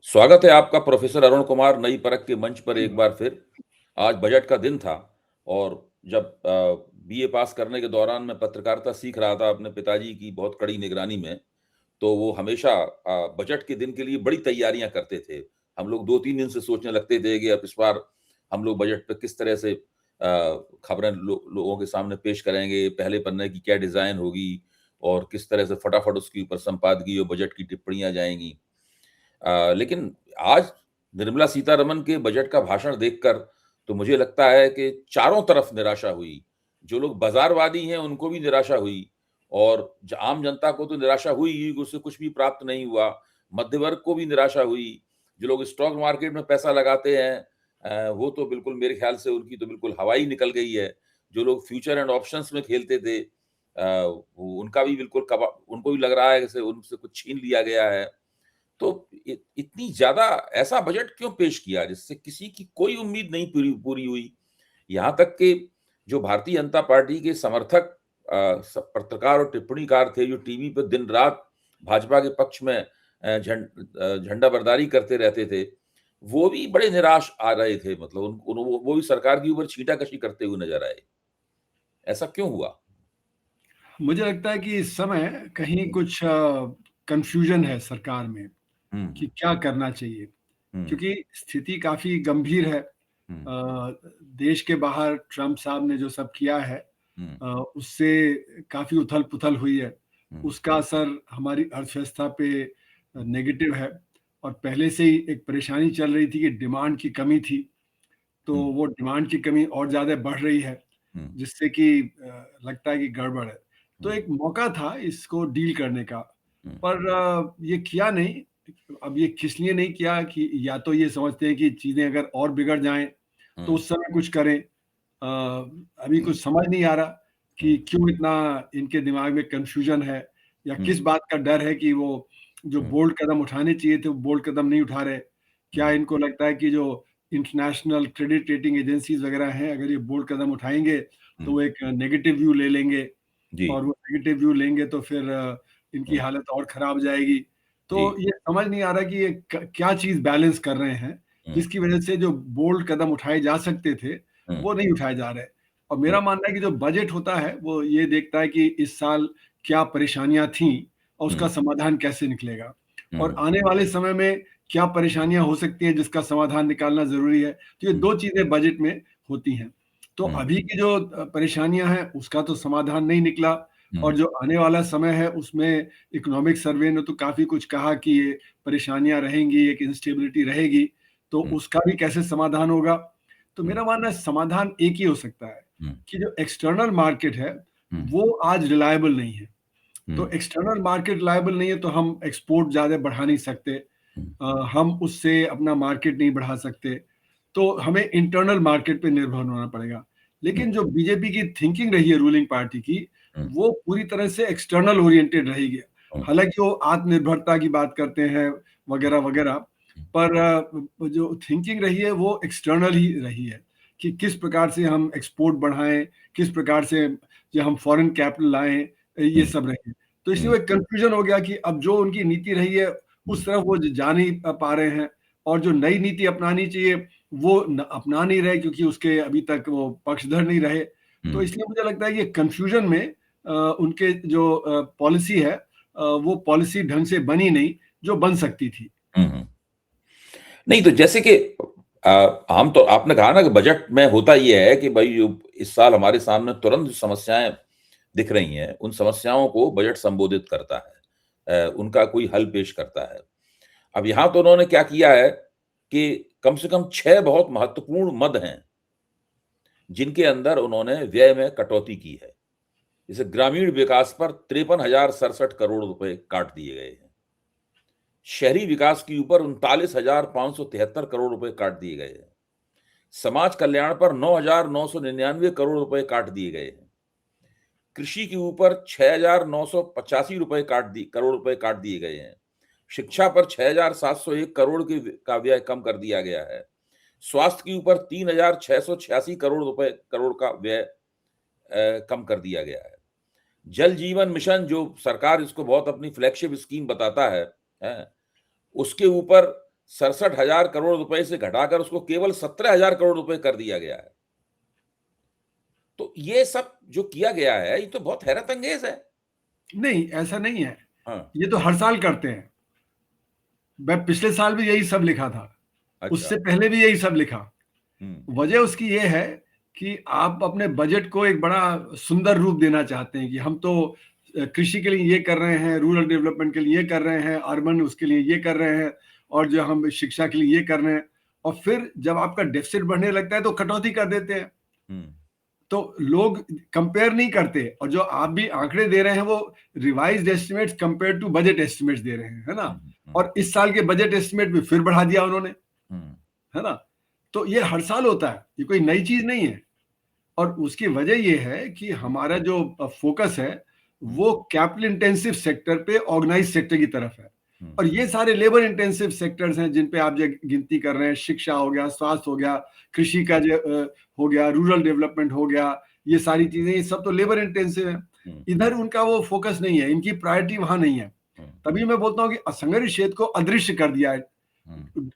स्वागत है आपका प्रोफेसर अरुण कुमार नई परख के मंच पर एक बार फिर। आज बजट का दिन था और जब बीए पास करने के दौरान मैं पत्रकारिता सीख रहा था अपने पिताजी की बहुत कड़ी निगरानी में, तो वो हमेशा बजट के दिन के लिए बड़ी तैयारियां करते थे। हम लोग 2-3 दिन से सोचने लगते थे कि अब इस बार हम लोग बजट पे किस तरह से खबरें लोगों के सामने पेश करेंगे, पहले पन्ने की क्या डिज़ाइन होगी और किस तरह से फटाफट उसके ऊपर संपादकीय और बजट की टिप्पणियाँ जाएँगी। लेकिन आज निर्मला सीतारमण के बजट का भाषण देखकर तो मुझे लगता है कि चारों तरफ निराशा हुई। जो लोग बाज़ारवादी हैं उनको भी निराशा हुई और आम जनता को तो निराशा हुई ही, उससे कुछ भी प्राप्त नहीं हुआ। मध्य वर्ग को भी निराशा हुई। जो लोग स्टॉक मार्केट में पैसा लगाते हैं वो तो बिल्कुल मेरे ख्याल से उनकी तो बिल्कुल हवा ही निकल गई है। जो लोग फ्यूचर एंड ऑप्शंस में खेलते थे उनका भी बिल्कुल उनको भी लग रहा है जैसे उनसे कुछ छीन लिया गया है। तो इतनी ज्यादा ऐसा बजट क्यों पेश किया जिससे किसी की कोई उम्मीद नहीं पूरी पूरी हुई। यहाँ तक कि जो भारतीय जनता पार्टी के समर्थक पत्रकार और टिप्पणीकार थे जो टीवी पर दिन रात भाजपा के पक्ष में झंडा बरदारी करते रहते थे, वो भी बड़े निराश आ रहे थे। मतलब वो भी सरकार के ऊपर छींटाकशी करते हुए नजर आए। ऐसा क्यों हुआ? मुझे लगता है कि इस समय कहीं कुछ कन्फ्यूजन है सरकार में हम्म। कि क्या करना चाहिए, हम्म। क्योंकि स्थिति काफ़ी गंभीर है। हम्म। देश के बाहर ट्रम्प साहब ने जो सब किया है हम्म। उससे काफ़ी उथल-पुथल हुई है। हम्म। उसका असर हमारी अर्थव्यवस्था पे नेगेटिव है और पहले से ही एक परेशानी चल रही थी कि डिमांड की कमी थी, तो हम्म। वो डिमांड की कमी और ज़्यादा बढ़ रही है, हम्म। जिससे कि लगता है कि गड़बड़ है। तो हम्म। एक मौका था इसको डील करने का, हम्म। पर ये किया नहीं। अब ये किस लिए नहीं किया कि या तो ये समझते हैं कि चीज़ें अगर और बिगड़ जाएँ, तो हम्म। उस समय कुछ करें। अभी कुछ समझ नहीं आ रहा कि हम्म। क्यों इतना इनके दिमाग में कन्फ्यूज़न है या हम्म। किस बात का डर है कि वो जो हुँ, बोल्ड कदम उठाने चाहिए थे, वो बोल्ड कदम नहीं उठा रहे। क्या हुँ, इनको लगता है कि जो इंटरनेशनल क्रेडिट रेटिंग एजेंसीज़ वगैरह हैं, अगर ये बोल्ड कदम उठाएँगे, तो हुँ, वो एक नेगेटिव व्यू ले लेंगे जी, और वो नेगेटिव व्यू लेंगे तो फिर इनकी हुँ, हालत और ख़राब जाएगी। जी, तो ये समझ नहीं आ रहा कि ये क क्या चीज़ बैलेंस कर रहे हैं, हुँ, जिसकी वज़ह से जो बोल्ड कदम उठाए जा सकते थे, हुँ, वो नहीं उठाए जा रहे। और हुँ, मेरा मानना है कि जो बजट होता है, वो ये देखता है कि इस साल क्या परेशानियाँ थीं और उसका हुँ, समाधान कैसे निकलेगा और हुँ, आने वाले समय में क्या परेशानियाँ हो सकती हैं, जिसका समाधान निकालना ज़रूरी है। तो ये हुँ, 2 चीज़ें बजट में होती हैं। तो हुँ, अभी की जो परेशानियाँ हैं, उसका तो समाधान नहीं निकला और हुँ, जो आने वाला समय है, उसमें इकोनॉमिक सर्वे ने तो काफ़ी कुछ कहा कि ये परेशानियाँ रहेंगी, एक इंस्टेबिलिटी रहेगी, तो हुँ, उसका भी कैसे समाधान होगा? तो हुँ, मेरा मानना है समाधान एक ही हो सकता है हुँ, कि जो एक्सटर्नल मार्केट है, हुँ, वो आज रिलायबल नहीं है। हुँ, तो एक्सटर्नल मार्केट रिलायबल नहीं है, तो हम एक्सपोर्ट ज़्यादा बढ़ा नहीं सकते। हुँ, हम उससे अपना मार्केट नहीं बढ़ा सकते, तो हमें इंटरनल मार्केट पे निर्भर होना पड़ेगा। हुँ, लेकिन जो बीजेपी की थिंकिंग रही है रूलिंग पार्टी की, हुँ, वो पूरी तरह से एक्सटर्नल ओरिएंटेड रहेगी। हुँ, हालाँकि वो आत्मनिर्भरता की बात करते हैं वगैरह-वगैरह, पर जो थिंकिंग रही है वो एक्सटर्नल ही रही है कि किस प्रकार से हम एक्सपोर्ट बढ़ाएँ, किस प्रकार से जो हम फॉरेन कैपिटल लाएँ, ये हुँ, सब रहे। तो इसलिए हुँ, वो एक कन्फ्यूज़न हो गया कि अब जो उनकी नीति रही है, हुँ, उस तरफ वो जा नहीं पा रहे हैं और जो नई नीति अपनानी चाहिए, वो अपना नहीं रहे क्योंकि उसके अभी तक वो पक्षधर नहीं रहे। तो हुँ, इसलिए मुझे लगता है कि कन्फ्यूज़न में उनके जो पॉलिसी है, वो पॉलिसी ढंग से बनी नहीं, जो बन सकती थी। हुँ, हुँ। नहीं तो जैसे कि हम तो आपने कहा ना कि बजट में होता ये है कि भाई जो इस साल हमारे सामने तुरंत जो समस्याएँ दिख रही हैं, उन समस्याओं को बजट संबोधित करता है। उनका कोई हल पेश करता है। अब यहाँ तो उन्होंने क्या किया है कि कम से कम 6 बहुत महत्वपूर्ण मद हैं, जिनके अंदर उन्होंने व्यय में कटौती की है। जैसे ग्रामीण विकास पर 53,067 करोड़ रुपए काट दिए गए हैं। शहरी विकास के ऊपर 39,573 करोड़ रुपए काट दिए गए हैं। समाज कल्याण पर 9,999 करोड़ रुपए काट दिए गए हैं। कृषि के ऊपर 6,985 रुपए करोड़ रुपए काट दिए गए हैं। शिक्षा पर 6,701 करोड़ का व्यय कम कर दिया गया है। स्वास्थ्य के ऊपर 3,686 करोड़ का व्यय कम कर दिया गया है। जल जीवन मिशन जो सरकार इसको बहुत अपनी फ्लैगशिप स्कीम बताता है, हैं? उसके ऊपर 67,000 करोड़ रुपए से घटाकर उसको केवल 17,000 करोड़ रुपए कर दिया गया है। तो ये सब जो किया गया है, ये तो बहुत हैरत अंगेज है। नहीं, ऐसा नहीं है। हाँ। ये तो हर साल करते हैं। मैं पिछले साल भी यही सब लिखा था, अच्छा। उससे पहले भी यही सब लिखा। वजह उसकी ये है कि आप अपने बजट को एक बड़ा सुंदर रूप देना चाहते हैं कि हम तो कृषि के लिए ये कर रहे हैं, रूरल डेवलपमेंट के लिए ये कर रहे हैं, अर्बन उसके लिए ये कर रहे हैं, और जो हम शिक्षा के लिए ये कर रहे हैं। और फिर जब आपका डेफिसिट बढ़ने लगता है तो कटौती कर देते हैं। तो लोग कंपेयर नहीं करते, और जो आप भी आंकड़े दे रहे हैं वो revised estimates compare to budget estimates दे रहे हैं, है ना। और इस साल के बजट एस्टिमेट भी फिर बढ़ा दिया उन्होंने, है ना। तो ये हर साल होता है, ये कोई नई चीज नहीं है। और उसकी वजह ये है कि हमारा जो फोकस है वो कैपिटल इंटेंसिव सेक्टर पे ऑर्गेनाइज सेक्टर की तरफ है। और ये सारे लेबर इंटेंसिव सेक्टर्स हैं जिन पे आप जो गिनती कर रहे हैं, शिक्षा हो गया, स्वास्थ्य हो गया, कृषि का जो हो गया, रूरल डेवलपमेंट हो गया, ये सारी चीजें, ये सब तो लेबर इंटेंसिव है। इधर उनका वो फोकस नहीं है, इनकी प्रायोरिटी वहां नहीं है। तभी मैं बोलता हूँ कि असंगठित क्षेत्र को अदृश्य कर दिया है,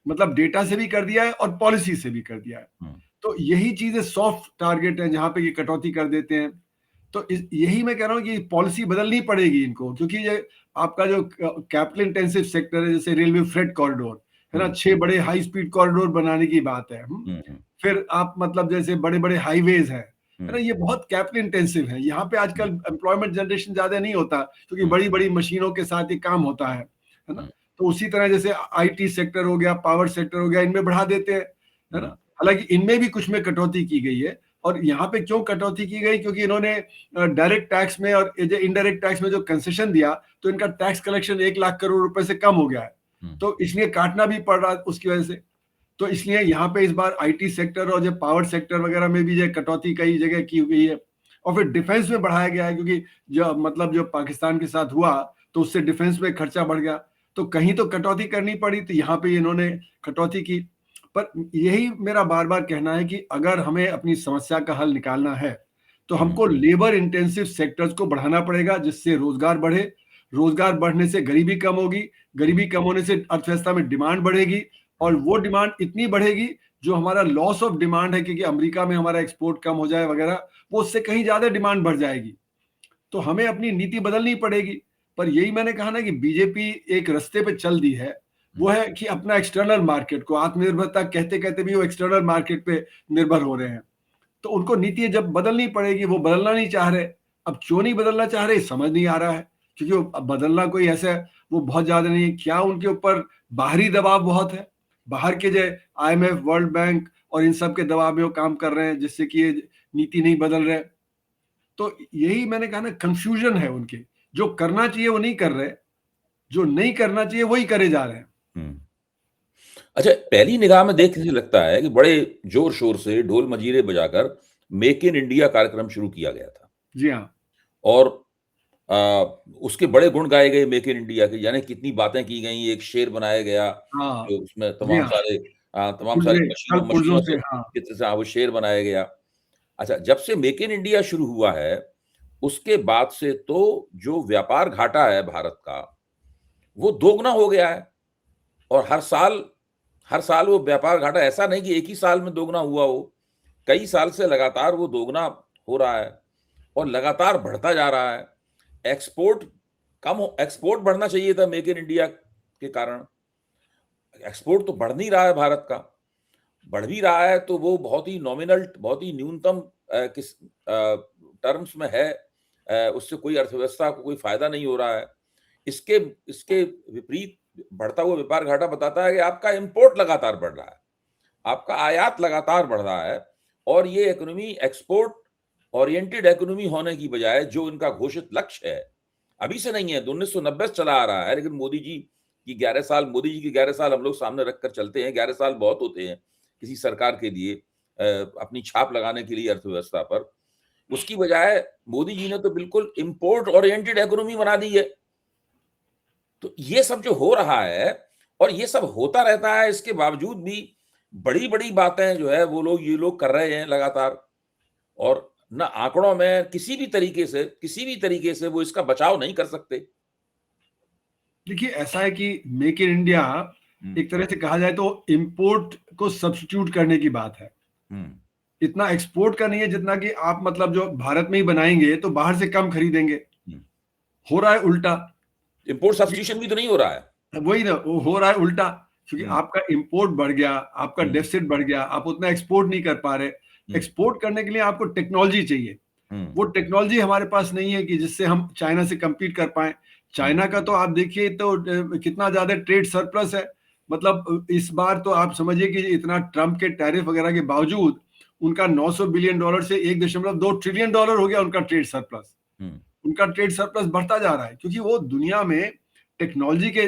मतलब डेटा से भी कर दिया है और पॉलिसी से भी कर दिया है। तो यही चीजें सॉफ्ट टारगेट है जहां पे ये कटौती कर देते हैं। तो यही मैं कह रहा हूँ कि पॉलिसी बदलनी पड़ेगी इनको, क्योंकि ये आपका जो कैपिटल इंटेंसिव सेक्टर है, जैसे रेलवे फ्रेट कॉरिडोर है ना, 6 बड़े हाई स्पीड कॉरिडोर बनाने की बात है। फिर आप मतलब जैसे बड़े बड़े हाईवेज है ना, ये बहुत कैपिटल इंटेंसिव है। यहाँ पे आजकल एम्प्लॉयमेंट जनरेशन ज्यादा नहीं होता, क्योंकि बड़ी बड़ी मशीनों के साथ ये काम होता है ना। तो उसी तरह जैसे आईटी सेक्टर हो गया, पावर सेक्टर हो गया, इनमें बढ़ा देते हैं, है ना। हालांकि इनमें भी कुछ में कटौती की गई है। और यहाँ पे क्यों कटौती की गई, क्योंकि इन्होंने डायरेक्ट टैक्स में और इनडायरेक्ट टैक्स में जो कंसेशन दिया, तो इनका टैक्स कलेक्शन 1 लाख करोड़ रुपए से कम हो गया है, तो इसलिए काटना भी पड़ रहा है उसकी वजह से। तो इसलिए यहाँ पे इस बार आईटी सेक्टर और जो पावर सेक्टर वगैरह में भी जो कटौती कई जगह की गई है। और फिर डिफेंस में बढ़ाया गया है, क्योंकि जो मतलब जो पाकिस्तान के साथ हुआ तो उससे डिफेंस में खर्चा बढ़ गया, तो कहीं तो कटौती करनी पड़ी, तो यहाँ पे इन्होंने कटौती की। पर यही मेरा बार बार कहना है कि अगर हमें अपनी समस्या का हल निकालना है तो हमको लेबर इंटेंसिव सेक्टर्स को बढ़ाना पड़ेगा, जिससे रोजगार बढ़े। रोजगार बढ़ने से गरीबी कम होगी, गरीबी कम होने से अर्थव्यवस्था में डिमांड बढ़ेगी, और वो डिमांड इतनी बढ़ेगी जो हमारा लॉस ऑफ डिमांड है, क्योंकि अमेरिका में हमारा एक्सपोर्ट कम हो जाए वगैरह, वो उससे कहीं ज्यादा डिमांड बढ़ जाएगी। तो हमें अपनी नीति बदलनी पड़ेगी। पर यही मैंने कहा ना कि बीजेपी एक रास्ते पे चल दी है, वो है कि अपना एक्सटर्नल मार्केट को, आत्मनिर्भरता कहते कहते भी वो एक्सटर्नल मार्केट पे निर्भर हो रहे हैं। तो उनको नीति जब बदलनी पड़ेगी, वो बदलना नहीं चाह रहे। अब क्यों नहीं बदलना चाह रहे समझ नहीं आ रहा है, क्योंकि अब बदलना कोई ऐसा वो बहुत ज्यादा नहीं है। क्या उनके ऊपर बाहरी दबाव बहुत है, बाहर के जो IMF, वर्ल्ड बैंक और इन सब के दबाव में वो काम कर रहे हैं, जिससे कि ये नीति नहीं बदल रहे। तो यही मैंने कहा ना, कंफ्यूजन है उनके, जो करना चाहिए वो नहीं कर रहे, जो नहीं करना चाहिए वही करे जा रहे हैं। अच्छा, पहली निगाह में देख के लगता है कि बड़े जोर शोर से ढोल मजीरे बजाकर मेक इन इंडिया कार्यक्रम शुरू किया गया था। जी हाँ। और उसके बड़े गुण गाए गए मेक इन इंडिया के, यानी कितनी बातें की गई, एक शेर बनाया गया हाँ। जो उसमें जी तमाम हाँ। सारी पुर्जों मशीनों से, से हाँ। चित्र से वो शेर बनाया गया। अच्छा, जब से मेक इन इंडिया शुरू हुआ है उसके बाद से तो जो व्यापार घाटा है भारत का वो दोगुना हो गया है। और हर साल वो व्यापार घाटा, ऐसा नहीं कि एक ही साल में दोगुना हुआ हो, कई साल से लगातार वो दोगुना हो रहा है और लगातार बढ़ता जा रहा है। एक्सपोर्ट बढ़ना चाहिए था मेक इन इंडिया के कारण, एक्सपोर्ट तो बढ़ नहीं रहा है भारत का। बढ़ भी रहा है तो वो बहुत ही नॉमिनल, बहुत ही न्यूनतम किस टर्म्स में है, उससे कोई अर्थव्यवस्था को कोई फायदा नहीं हो रहा है। इसके इसके विपरीत बढ़ता हुआ व्यापार घाटा बताता है कि आपका इंपोर्ट लगातार बढ़ रहा है, आपका आयात लगातार बढ़ रहा है, और ये इकोनॉमी एक्सपोर्ट ओरिएंटेड इकोनॉमी होने की बजाय जो इनका घोषित लक्ष्य है, अभी से नहीं है, 1990 से चला आ रहा है, लेकिन मोदी जी की 11 साल हम लोग सामने रखकर चलते हैं। 11 साल बहुत होते हैं किसी सरकार के लिए अपनी छाप लगाने के लिए अर्थव्यवस्था पर। उसकी बजाय मोदी जी ने तो बिल्कुल इंपोर्ट ओरिएंटेड इकोनॉमी बना दी है। तो ये सब जो हो रहा है और ये सब होता रहता है, इसके बावजूद भी बड़ी-बड़ी बातें जो है वो लोग, ये लोग कर रहे हैं लगातार, और ना आंकड़ों में किसी भी तरीके से वो इसका बचाव नहीं कर सकते। देखिए, ऐसा है कि मेक इन इंडिया एक तरह से कहा जाए तो इंपोर्ट को सब्स्टिट्यूट करने की बात है। इतना एक्सपोर्ट का नहीं है जितना कि आप मतलब जो भारत में ही बनाएंगे तो बाहर से कम खरीदेंगे। हो रहा है उल्टा। इंपोर्ट सब्स्टिट्यूशन भी तो नहीं हो रहा है। वही ना, वो हो रहा है उल्टा, क्योंकि आपका इंपोर्ट बढ़ गया, आपका डेफिसिट बढ़ गया, आप उतना एक्सपोर्ट नहीं कर पा रहे। एक्सपोर्ट करने के लिए आपको टेक्नोलॉजी चाहिए। वो टेक्नोलॉजी हमारे पास नहीं है कि जिससे हम चाइना से compete कर पाए। चाइना का तो आप देखिए तो कितना ज्यादा ट्रेड सरप्लस है। मतलब इस बार तो आप समझिए कि इतना ट्रम्प के टैरिफ वगैरह के बावजूद उनका $900 बिलियन से $1.2 ट्रिलियन हो गया उनका ट्रेड सरप्लस। उनका ट्रेड सरप्लस बढ़ता जा रहा है क्योंकि वो दुनिया में टेक्नोलॉजी के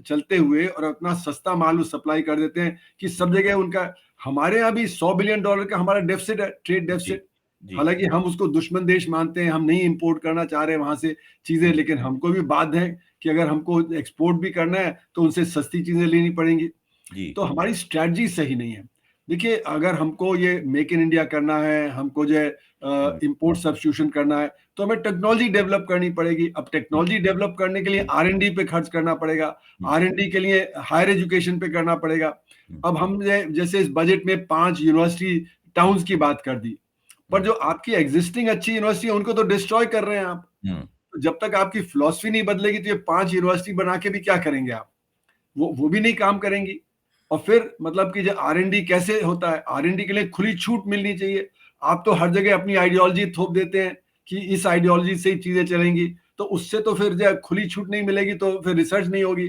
चलते हुए और उतना सस्ता माल सप्लाई कर देते हैं कि सब जगह उनका। हमारे यहाँ भी $100 बिलियन का हमारा डेफिसिट है, ट्रेड डेफिसिट। हालांकि हम उसको दुश्मन देश मानते हैं, हम नहीं इंपोर्ट करना चाह रहे वहां से चीजें, लेकिन हमको भी बाध्य है कि अगर हमको एक्सपोर्ट भी करना है तो उनसे सस्ती चीजें लेनी पड़ेंगी। तो हमारी स्ट्रैटेजी सही नहीं है। देखिए, अगर हमको ये मेक इन इंडिया करना है, हमको जो इंपोर्ट सब्स्टिट्यूशन करना है, तो हमें टेक्नोलॉजी डेवलप करनी पड़ेगी। अब टेक्नोलॉजी डेवलप करने के लिए R&D पे खर्च करना पड़ेगा, R&D के लिए हायर एजुकेशन पे करना पड़ेगा। अब हम जैसे इस बजट में 5 यूनिवर्सिटी टाउन्स की बात कर दी, पर जो आपकी एग्जिस्टिंग अच्छी यूनिवर्सिटी है उनको तो डिस्ट्रॉय कर रहे हैं आप। तो जब तक आपकी फिलॉसफी नहीं बदलेगी तो ये 5 यूनिवर्सिटी बना के भी क्या करेंगे आप? वो भी नहीं काम करेंगी। और फिर मतलब कि जो R&D कैसे होता है, R&D के लिए खुली छूट मिलनी चाहिए। आप तो हर जगह अपनी आइडियोलॉजी थोप देते हैं कि इस आइडियोलॉजी से ही चीजें चलेंगी, तो उससे तो फिर जब खुली छूट नहीं मिलेगी तो फिर रिसर्च नहीं होगी।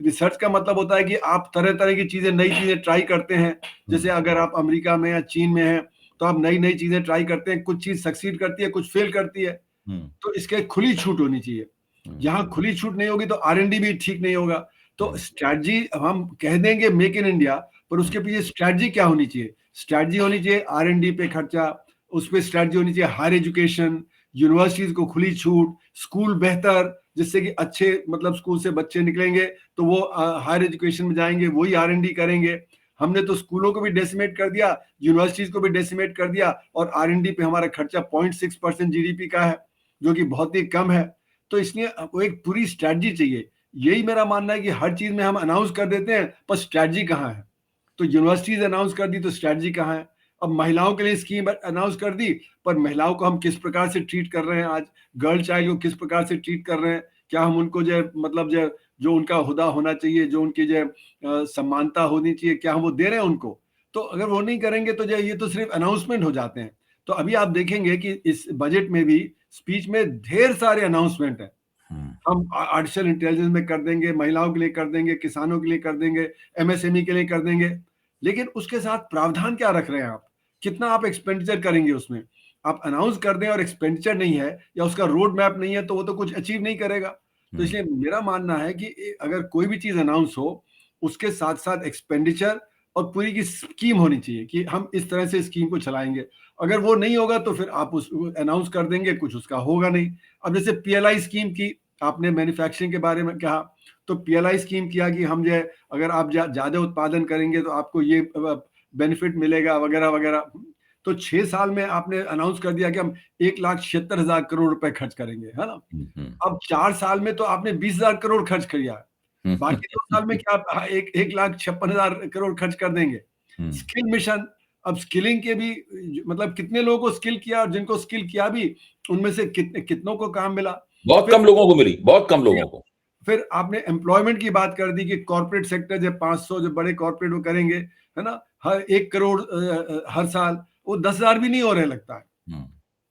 रिसर्च का मतलब होता है कि आप तरह तरह की चीजें, नई चीजें ट्राई करते हैं। जैसे अगर आप अमेरिका में या चीन में हैं तो आप नई नई चीजें ट्राई करते हैं, कुछ चीज सक्सीड करती है, कुछ फेल करती है। तो इसके खुली छूट होनी चाहिए। जहां खुली छूट नहीं होगी तो R&D भी ठीक नहीं होगा। तो स्ट्रैटेजी हम कह देंगे मेक इन इंडिया, पर उसके पीछे स्ट्रैटेजी क्या होनी चाहिए? स्ट्रैटेजी होनी चाहिए R&D पे खर्चा, उस पर स्ट्रैटेजी होनी चाहिए हायर एजुकेशन, यूनिवर्सिटीज को खुली छूट, स्कूल बेहतर, जिससे कि अच्छे मतलब स्कूल से बच्चे निकलेंगे तो वो हायर एजुकेशन में जाएंगे, वही R&D करेंगे। हमने तो स्कूलों को भी डेसिमेट कर दिया, यूनिवर्सिटीज को भी डेसिमेट कर दिया, और R&D पे हमारा खर्चा 0.6% GDP का है, जो कि बहुत ही कम है। तो इसलिए आपको एक पूरी स्ट्रैटेजी चाहिए। यही मेरा मानना है कि हर चीज में हम अनाउंस कर देते हैं पर स्ट्रैटेजी कहाँ है? तो यूनिवर्सिटीज अनाउंस कर दी तो स्ट्रैटेजी कहाँ है? अब महिलाओं के लिए स्कीम अनाउंस कर दी, पर महिलाओं को हम किस प्रकार से ट्रीट कर रहे हैं आज, गर्ल चाइल्ड को किस प्रकार से ट्रीट कर रहे हैं? क्या हम उनको जो मतलब जो उनका हुदा होना चाहिए, जो उनकी जो समानता होनी चाहिए, क्या हम वो दे रहे हैं उनको? तो अगर वो नहीं करेंगे तो जो ये तो सिर्फ अनाउंसमेंट हो जाते हैं। तो अभी आप देखेंगे कि इस बजट में भी स्पीच में ढेर सारे अनाउंसमेंट है। हम आर्टिफिशियल इंटेलिजेंस में कर देंगे, महिलाओं के लिए कर देंगे, किसानों के लिए कर देंगे, MSME के लिए कर देंगे, लेकिन उसके साथ प्रावधान क्या रख रहे हैं आप? कितना आप एक्सपेंडिचर करेंगे उसमें? आप अनाउंस कर दें और एक्सपेंडिचर नहीं है या उसका रोड मैप नहीं है तो वो तो कुछ अचीव नहीं करेगा। तो इसलिए मेरा मानना है कि अगर कोई भी चीज अनाउंस हो, उसके साथ साथ एक्सपेंडिचर और पूरी की स्कीम होनी चाहिए कि हम इस तरह से स्कीम को चलाएंगे। अगर वो नहीं होगा तो फिर आप उस अनाउंस कर देंगे, कुछ उसका होगा नहीं। अब जैसे PLI स्कीम की आपने मैन्युफैक्चरिंग के बारे में कहा, तो PLI स्कीम किया कि हम जो अगर आप ज्यादा उत्पादन करेंगे तो आपको ये बेनिफिट मिलेगा वगैरह वगैरह। तो 6 साल में आपने अनाउंस कर दिया कि हम 1,76,000 करोड़ रुपए खर्च करेंगे, है ना? अब 4 साल में तो आपने 20,000 करोड़ खर्च किया, बाकी 2 साल में क्या आप 1,56,000 करोड़ खर्च कर देंगे? स्किल मिशन, अब स्किलिंग के भी मतलब कितने लोगों को स्किल किया, और जिनको स्किल किया भी उनमें से कितनों को काम मिला? बहुत कम लोगों को मिली, बहुत कम लोगों को। फिर आपने एम्प्लॉयमेंट की बात कर दी कि कॉर्पोरेट सेक्टर जो 500 जो बड़े कॉर्पोरेट वो करेंगे, है ना, हर 1 करोड़ हर साल, वो 10,000 भी नहीं हो रहे लगता है।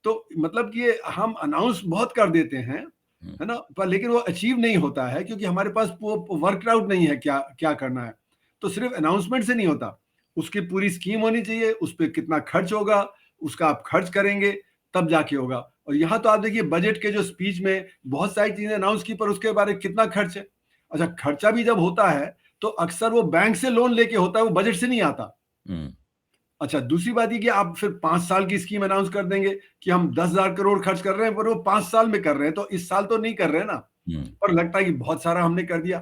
तो मतलब कि हम अनाउंस बहुत कर देते हैं, है ना, पर लेकिन वो अचीव नहीं होता है क्योंकि हमारे पास वो वर्क आउट नहीं है क्या क्या करना है। तो सिर्फ अनाउंसमेंट से नहीं होता, उसकी पूरी स्कीम होनी चाहिए, उस पर कितना खर्च होगा, उसका आप खर्च करेंगे तब जाके होगा। और यहाँ तो आप देखिए बजट के जो स्पीच में बहुत सारी चीजें अनाउंस की, पर उसके बारे में कितना खर्च है? अच्छा, खर्चा भी जब होता है तो अक्सर वो बैंक से लोन लेके होता है, वो बजट से नहीं आता। अच्छा, दूसरी बात ये कि आप फिर 5 साल की स्कीम अनाउंस कर देंगे कि हम 10,000 करोड़ खर्च कर रहे हैं, पर वो 5 साल में कर रहे हैं, तो इस साल तो नहीं कर रहे हैं ना, और लगता है कि बहुत सारा हमने कर दिया।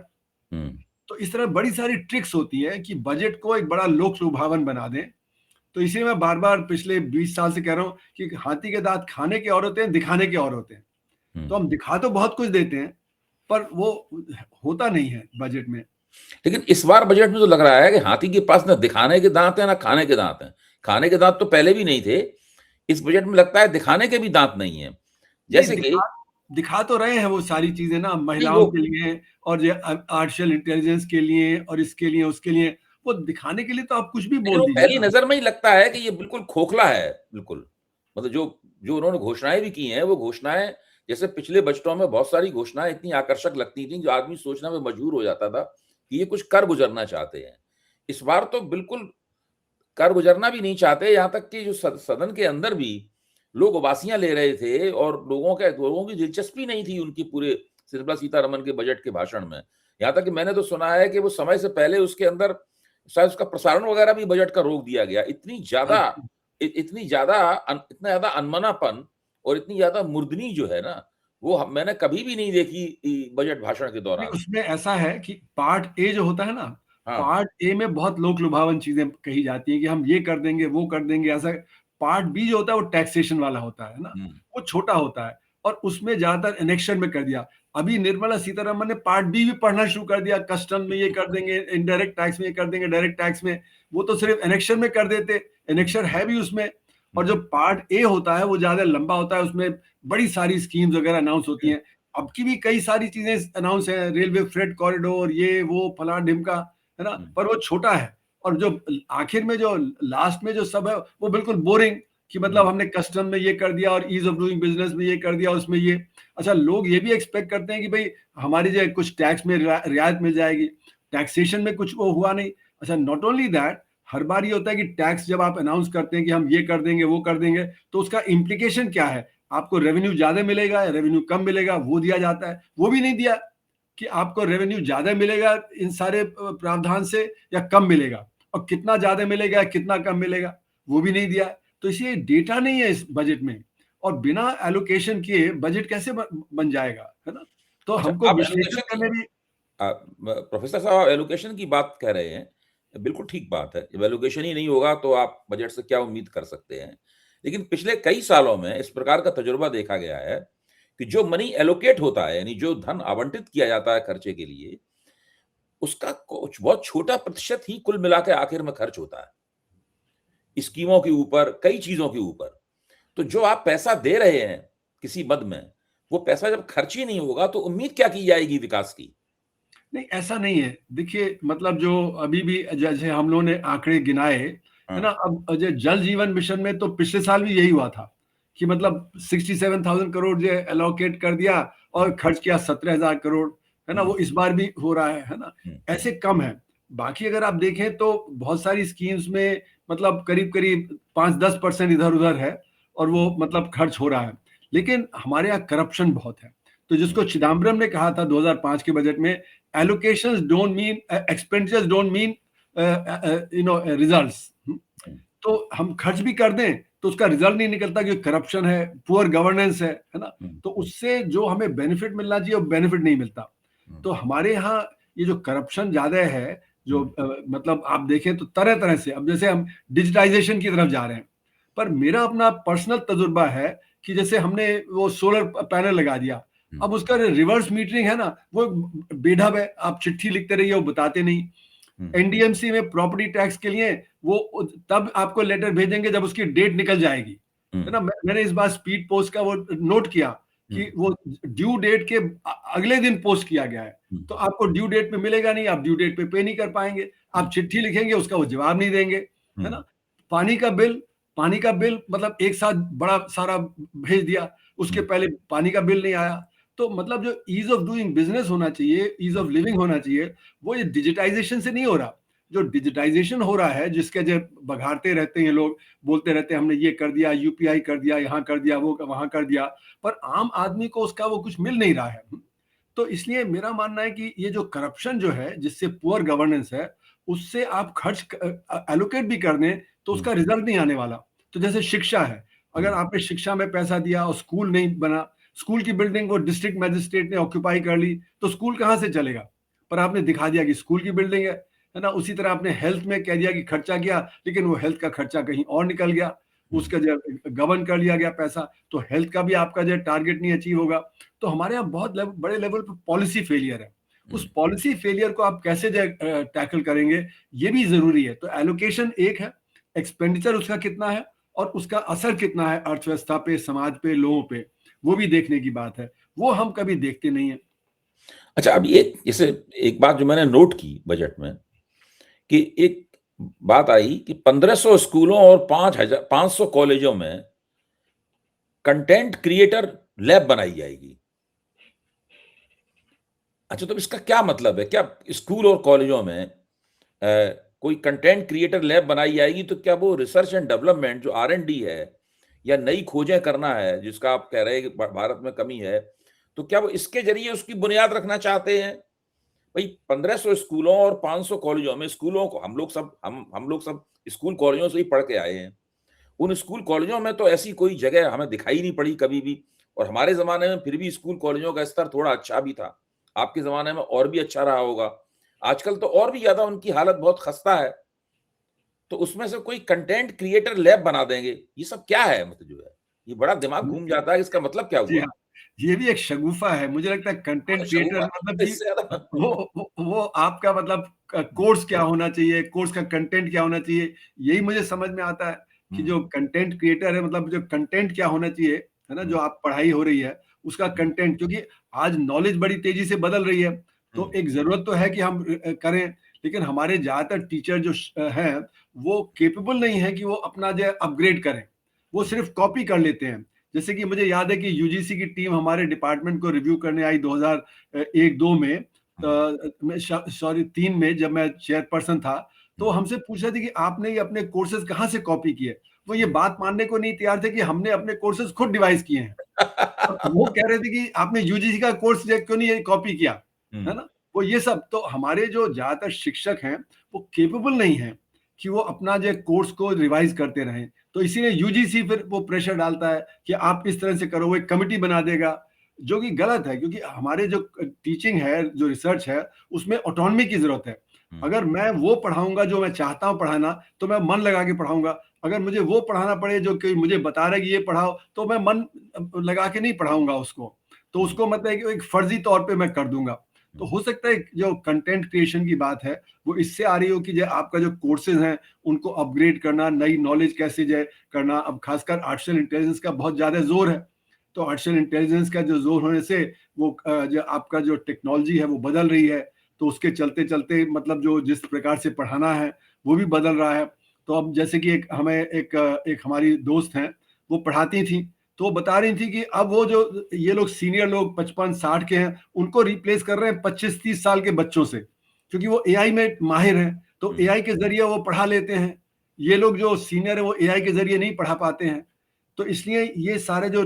तो इस तरह बड़ी सारी ट्रिक्स होती है कि बजट को एक बड़ा लोक लुभावन बना दें। तो इसीलिए मैं बार बार पिछले 20 साल से कह रहा हूं कि हाथी के दांत खाने के और होते हैं, दिखाने के और होते हैं। तो हम दिखा तो बहुत कुछ देते हैं, पर वो होता नहीं है बजट में। लेकिन इस बार बजट में तो लग रहा है कि हाथी के पास ना दिखाने के दांत हैं ना खाने के दांत हैं। खाने के दांत तो पहले भी नहीं थे, इस बजट में लगता है दिखाने के भी दांत नहीं है। नहीं, जैसे कि दिखा तो रहे हैं वो सारी चीज़ें ना, नहीं महिलाओं वो के लिए और ये आर्टिफ़िशियल इंटेलिजेंस के लिए और इसके लिए, उसके लिए, वो दिखाने के लिए तो आप कुछ भी लेकिन बोल वो दीजिए पहली ना। नज़र में ही लगता है कि ये बिल्कुल खोखला है, बिल्कुल। मतलब जो जो उन्होंने घोषणाएँ भी की हैं, वो घोषणाएँ जैसे पिछले बजटों में बहुत सारी घोषणाएँ इतनी आकर्षक लगती थीं, जो आदमी सोचने में मजबूर हो जाता था कि ये कुछ कर गुज़रना चाहते हैं। इस बार तो बिल्कुल कर गुज़रना भी नहीं चाहते, यहाँ तक कि जो सदन के अंदर भी लोग उबासियाँ ले रहे थे और लोगों की दिलचस्पी नहीं थी उनकी पूरे निर्मला सीतारमण के बजट के भाषण में। यहाँ तक कि मैंने तो सुना है कि वो समय से पहले उसके अंदर शायद उसका प्रसारण वगैरह भी बजट का रोक दिया गया। अच्छा। इतना ज़्यादा अनमनापन और इतनी ज़्यादा मुर्दनी जो है ना, वो मैंने कभी भी नहीं देखी बजट भाषण के नहीं, दौरान। उसमें ऐसा है कि पार्ट ए जो होता है ना, हाँ। पार्ट ए में बहुत लोक लुभावन चीज़ें कही जाती हैं कि हम ये कर देंगे, वो कर देंगे, ऐसा। पार्ट बी जो होता है वो टैक्सेशन वाला होता है ना, हुँ। वो छोटा होता है और उसमें ज़्यादातर एनेक्शन में कर दिया। अभी निर्मला सीतारमण ने पार्ट बी भी पढ़ना शुरू कर दिया, कस्टम में ये कर देंगे, इनडायरेक्ट टैक्स में ये कर देंगे, डायरेक्ट टैक्स में। वो तो सिर्फ एनेक्शन में कर देते, हुँ, एनेक्शन है भी उसमें। और हुँ, जो पार्ट ए होता है वो ज़्यादा लंबा होता है, उसमें बड़ी सारी स्कीम्स वगैरह अनाउंस होती हुँ, हैं। अब की भी कई सारी चीज़ें अनाउंस हैं, रेलवे फ्रेट कॉरिडोर, ये वो फलाना-ढिमका, है ना? हुँ, पर वो छोटा है और जो आखिर में जो लास्ट में जो सब है, वो बिल्कुल बोरिंग कि हुँ, मतलब हमने कस्टम में ये कर दिया और ईज़ ऑफ डूइंग बिज़नेस में ये कर दिया, उसमें ये। अच्छा, लोग ये भी एक्सपेक्ट करते हैं कि भई हमारी जो है कुछ टैक्स में रियायत मिल जाएगी, टैक्सेशन में कुछ वो हुआ नहीं। अच्छा, नॉट ओनली दैट, हर बार ये होता है कि टैक्स जब आप अनाउंस करते हैं कि हम ये कर देंगे, वो कर देंगे, तो उसका इम्प्लीकेशन क्या है? आपको रेवेन्यू ज़्यादा मिलेगा या रेवेन्यू कम मिलेगा, वो दिया जाता है। वो भी नहीं दिया कि आपको रेवेन्यू ज़्यादा मिलेगा इन सारे प्रावधान से या कम मिलेगा, और कितना ज़्यादा मिलेगा, कितना कम मिलेगा, वो भी नहीं दिया। तो इसलिए डेटा नहीं है इस बजट में और बिना एलोकेशन किए बजट कैसे बन जाएगा, है ना? तो अच्छा, हमको आप विश्लेषण एलोकेशन की करने भी। प्रोफ़ेसर साहब आप एलोकेशन की बात कह रहे हैं, बिल्कुल ठीक बात है। जब एलोकेशन ही नहीं होगा तो आप बजट से क्या उम्मीद कर सकते हैं? लेकिन पिछले कई सालों में इस प्रकार का तजुर्बा देखा गया है कि जो मनी एलोकेट होता है, यानी जो धन आवंटित किया जाता है खर्चे के लिए, उसका कुछ बहुत छोटा प्रतिशत ही कुल मिला के आखिर में खर्च होता है। स्कीमों के ऊपर, कई चीज़ों के ऊपर। तो जो आप पैसा दे रहे हैं किसी मद में, वो पैसा जब खर्च ही नहीं होगा तो उम्मीद क्या की जाएगी विकास की? नहीं, ऐसा नहीं है। देखिए, मतलब जो अभी भी जैसे हम लोगों ने आंकड़े गिनाए, है हाँ। ना? अब जो जल जीवन मिशन में तो पिछले साल भी यही हुआ था कि मतलब 67,000 करोड़ जो एलोकेट कर दिया हुँ, और खर्च किया 17,000 करोड़, है ना? हुँ, वो इस बार भी हो रहा है ना? हुँ, ऐसे कम है। बाकी अगर आप देखें तो बहुत सारी स्कीम्स में मतलब करीब-करीब 5-10% इधर-उधर है और वो मतलब खर्च हो रहा है। लेकिन हमारे यहाँ करप्शन बहुत है। तो हुँ, जिसको चिदम्बरम ने कहा था 2005 के बजट में, allocations don't mean expenditures don't mean results। हुँ, तो हम खर्च भी कर दें तो उसका रिजल्ट नहीं निकलता, क्योंकि करप्शन है, पुअर गवर्नेंस है ना? हुँ, तो उससे जो हमें बेनिफिट मिलना चाहिए वो बेनिफिट नहीं मिलता। हुँ, तो हमारे यहाँ ये जो करप्शन ज्यादा है, जो हुँ, मतलब आप देखें तो तरह तरह से, अब जैसे हम डिजिटाइजेशन की तरफ जा रहे हैं, पर मेरा अपना पर्सनल तजुर्बा है कि जैसे हमने वो सोलर पैनल लगा दिया, हुँ, अब उसका रिवर्स मीटरिंग है ना, वो बेढब है, आप चिट्ठी लिखते रहिए वो बताते नहीं। हुँ, एनडीएमसी में प्रॉपर्टी टैक्स के लिए वो तब आपको लेटर भेजेंगे जब उसकी डेट निकल जाएगी, हुँ, है ना? मैंने इस बार स्पीड पोस्ट का वो नोट किया हुँ, कि वो ड्यू डेट के अगले दिन पोस्ट किया गया है। हुँ, तो आपको ड्यू डेट पे मिलेगा नहीं, आप ड्यू डेट पे नहीं कर पाएँगे। हुँ, आप चिट्ठी लिखेंगे, उसका वो जवाब नहीं देंगे, है हुँ, ना? पानी का बिल पानी का बिल मतलब एक साथ बड़ा सारा भेज दिया, उसके हुँ, पहले पानी का बिल नहीं आया। तो मतलब जो ईज़ ऑफ डूइंग बिज़नेस होना चाहिए, ईज़ हुँ, ऑफ लिविंग होना चाहिए, वो ये डिजिटाइज़ेशन से नहीं हो रहा। जो डिजिटाइज़ेशन हो रहा है, जिसके जो बघाड़ते रहते हैं लोग, बोलते रहते हैं हमने ये कर दिया, यूपीआई कर दिया, यहाँ कर दिया, वो वहाँ कर दिया, पर आम आदमी को उसका वो कुछ मिल नहीं रहा है। तो इसलिए मेरा मानना है कि ये जो करप्शन जो है, जिससे पुअर गवर्नेंस है, उससे आप खर्च एलोकेट भी कर दें, तो हुँ, उसका रिज़ल्ट नहीं आने वाला। तो जैसे शिक्षा है, अगर हुँ, आपने शिक्षा में पैसा दिया और स्कूल नहीं बना, स्कूल की बिल्डिंग वो डिस्ट्रिक्ट मजिस्ट्रेट ने ऑक्यूपाई कर ली, तो स्कूल कहाँ से चलेगा? पर आपने दिखा दिया कि स्कूल की बिल्डिंग है ना? उसी तरह आपने हेल्थ में कह दिया कि खर्चा किया, लेकिन वो हेल्थ का खर्चा कहीं और निकल गया। हुँ, उसका जो गबन कर लिया गया पैसा, तो हेल्थ का भी आपका जो टारगेट नहीं अचीव होगा। तो हमारे यहाँ बहुत बड़े लेवल पे पॉलिसी फेलियर है उस पॉलिसी फेलियर को आप कैसे टैकल करेंगे, ये भी जरूरी है। तो एलोकेशन एक है, एक्सपेंडिचर उसका कितना है और उसका असर कितना है अर्थव्यवस्था पे, समाज पे, लोगों पे, वो भी देखने की बात है। वो हम कभी देखते नहीं है। अच्छा, अब ये जैसे एक बात जो मैंने नोट की बजट में, कि एक बात आई कि 1500 स्कूलों और 500 कॉलेजों में कंटेंट क्रिएटर लैब बनाई जाएगी। अच्छा, तो इसका क्या मतलब है? क्या स्कूल और कॉलेजों में कोई कंटेंट क्रिएटर लैब बनाई जाएगी, तो क्या वो रिसर्च एंड डेवलपमेंट जो R&D है या नई खोजें करना है, जिसका आप कह रहे हैं कि भारत में कमी है, तो क्या वो इसके जरिए उसकी बुनियाद रखना चाहते हैं? भाई 1500 स्कूलों और 500 कॉलेजों में, स्कूलों को हम लोग सब स्कूल कॉलेजों से ही पढ़ के आए हैं। उन स्कूल कॉलेजों में तो ऐसी कोई जगह हमें दिखाई नहीं पड़ी कभी भी, और हमारे ज़माने में फिर भी स्कूल कॉलेजों का स्तर थोड़ा अच्छा भी था। आपके ज़माने में और भी अच्छा रहा होगा। आजकल तो और भी ज़्यादा उनकी हालत बहुत खस्ता है। तो उसमें से कोई कंटेंट क्रिएटर लैब बना देंगे, ये सब क्या है? मतलब जो है, ये बड़ा दिमाग घूम जाता है, इसका मतलब क्या जी हुआ? हाँ, ये भी एक शगुफा है। मुझे लगता है हाँ, तो कंटेंट क्रिएटर शगुफा मतलब तो कि इससे ज़्यादा वो आपका मतलब कोर्स क्या होना चाहिए, कोर्स का कंटेंट क्या होना चाहिए, यही मुझे समझ में आता है कि हुँ, जो कंटेंट क्रिएटर है मतलब जो कंटेंट क्या होना चाहिए, है ना? हुँ, जो आप पढ़ाई हो रही है, उसका हुँ, कंटेंट, क्योंकि आज नॉलेज बड़ी तेज़ी से बदल रही है, हुँ, तो एक ज़रूरत तो है कि हम करें, लेकिन हमारे ज़्यादातर टीचर जो हैं, वो कैपेबल नहीं है कि वो अपना जो है अपग्रेड करें। वो सिर्फ़ कॉपी कर लेते हैं। जैसे कि मुझे याद है कि यूजीसी की टीम हमारे डिपार्टमेंट को रिव्यू करने आई 2001-2 में, हुँ, मैं सॉरी 3 में, जब मैं चेयरपर्सन था, तो हुँ, हमसे पूछ रहे थे कि आपने ये अपने कोर्सेज कहाँ से कॉपी किए? वो ये हुँ। बात मानने को नहीं तैयार थे कि हमने अपने कोर्सेज खुद डिवाइस किए हैं। और वो कह रहे थे कि आपने यूजीसी का कोर्स क्यों नहीं ये कॉपी किया, है हुँ, ना? वो ये सब तो हमारे जो ज़्यादातर शिक्षक हैं, वो कैपेबल नहीं हैं कि वो अपना जो कोर्स को रिवाइज़ करते रहें। तो इसीलिए यूजीसी फिर वो प्रेशर डालता है कि आप इस तरह से करो, वो एक कमिटी बना देगा, जो कि गलत है, क्योंकि हमारे जो टीचिंग है, जो रिसर्च है, उसमें ऑटोनॉमी की ज़रूरत है। हुँ, अगर मैं वो पढ़ाऊँगा जो मैं चाहता हूँ पढ़ाना, तो मैं मन लगा के पढ़ाऊँगा। अगर मुझे वो पढ़ाना पड़े जो कोई मुझे बता रहा है कि ये पढ़ाओ, तो मैं मन लगा के नहीं पढ़ाऊँगा उसको। तो हुँ, उसको मतलब एक एक फ़र्ज़ी तौर पे मैं कर दूँगा। तो हुँ, हो सकता है जो कंटेंट क्रिएशन की बात है, वो इससे आ रही हो कि जो आपका जो कोर्सेज़ हैं, उनको अपग्रेड करना, नई नॉलेज कैसे जो है करना। अब ख़ासकर आर्टिफ़िशियल इंटेलिजेंस का बहुत ज़्यादा ज़ोर है। तो आर्टिफ़िशियल इंटेलिजेंस का जो ज़ोर होने से वो जो आपका जो टेक्नोलॉजी है, वो बदल रही है। तो उसके चलते-चलते मतलब जो जिस प्रकार से पढ़ाना है, वो भी बदल रहा है। तो अब जैसे कि एक हमारी दोस्त हैं, वो पढ़ाती थीं, तो वो बता रही थी कि अब वो जो ये लोग सीनियर लोग 55-60 के हैं, उनको रिप्लेस कर रहे हैं 25-30 साल के बच्चों से, क्योंकि वो एआई में माहिर हैं, तो हुँ। एआई के ज़रिए वो पढ़ा लेते हैं। ये लोग जो सीनियर हैं, वो एआई के ज़रिए नहीं पढ़ा पाते हैं। तो इसलिए ये सारे जो